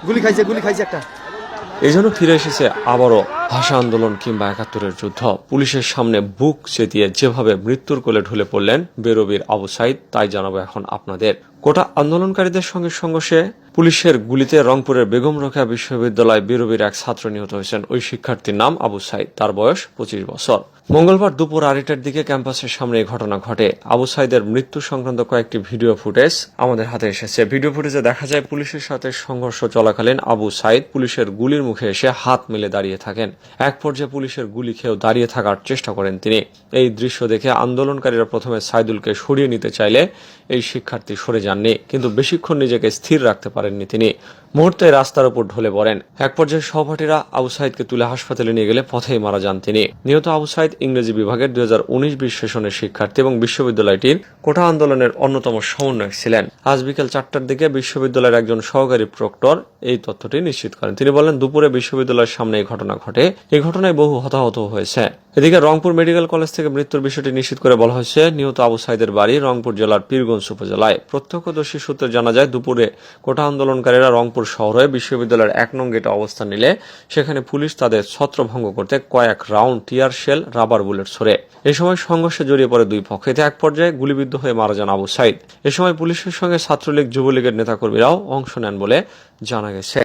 গুলি খাইছে একটা। এই জন্য ফিরে এসেছে আবারও ভাষা আন্দোলন কিংবা ৭১-এর যুদ্ধ। পুলিশের সামনে বুক চেতিয়ে যেভাবে মৃত্যুর কোলে ঢলে পড়লেন বেরবির আবু সাইদ, তাই জানাবো এখন আপনাদের। কোটা আন্দোলনকারীদের সঙ্গে সংঘর্ষে পুলিশের গুলিতে রংপুরের বেগম রোকেয়া বিশ্ববিদ্যালয় বেরবির এক ছাত্র নিহত হয়েছেন। ওই শিক্ষার্থীর নাম আবু সাইদ, তার বয়স 25 বছর। মঙ্গলবার দুপুর 2টার দিকে ক্যাম্পাসের সামনে এই ঘটনা ঘটে। আবু সাইদের মৃত্যু সংক্রান্ত কয়েকটি ভিডিও ফুটেজ আমাদের হাতে এসেছে। ভিডিও ফুটেজে দেখা যায় পুলিশের সাথে সংঘর্ষ চলাকালীন আবু সাইদ পুলিশের গুলির মুখে এসে হাত মেলে দাঁড়িয়ে থাকেন। এক পর্যায়ে পুলিশের গুলি খেয়েও দাঁড়িয়ে থাকার চেষ্টা করেন তিনি। এই দৃশ্য দেখে আন্দোলনকারীরা প্রথমে সাইদুলকে সরিয়ে নিতে চাইলে এই শিক্ষার্থী সরে যাননি, কিন্তু বেশিক্ষণ নিজেকে স্থির রাখতে পারেননি তিনি। মুহূর্তে রাস্তার উপর ঢলে পড়েন। এক পর্যায়ে সহপাঠীরা আবু সাইদকে তুলে হাসপাতালে নিয়ে গেলে পথেই মারা যান তিনি। নিহত আবু সাইদ ইংরেজি বিভাগের 2019-20 সেশনের শিক্ষার্থী এবং বিশ্ববিদ্যালয়টির কোটা আন্দোলনের অন্যতম সমন্বয়ক ছিলেন। আজ বিকেল 4টার দিকে বিশ্ববিদ্যালয়ের একজন সহকারী প্রক্টর এই তথ্যটি নিশ্চিত করেন। তিনি বলেন, দুপুরে বিশ্ববিদ্যালয়ের সামনে এই ঘটনা ঘটে। এই ঘটনায় বহু হতাহত হয়েছে। এদিকে রংপুর মেডিকেল কলেজ থেকে মৃত্যুর বিষয়টি নিশ্চিত করে বলা হয়েছে, নিহত আবু সাইদের বাড়ি রংপুর জেলার পীরগঞ্জ উপজেলায়। প্রত্যক্ষদর্শী সূত্রে জানা যায়, দুপুরে কোটা আন্দোলনকারীরা রংপুর শহরে বিশ্ববিদ্যালয়ের 1 নং গেটে অবস্থান নিলে সেখানে পুলিশ তাদের ছত্রভঙ্গ করতে কয়েক round tear shell, rubber bullet ছোড়ে। এ সময় সংঘর্ষে জড়িয়ে পড়ে দুই পক্ষ। এতে এক পর্যায়ে গুলিবিদ্ধ হয়ে মারা যান আবু সাইদ। এ সময় পুলিশের সঙ্গে ছাত্রলীগ, যুবলীগের নেতাকর্মীরাও অংশ নেন বলে জানা গেছে।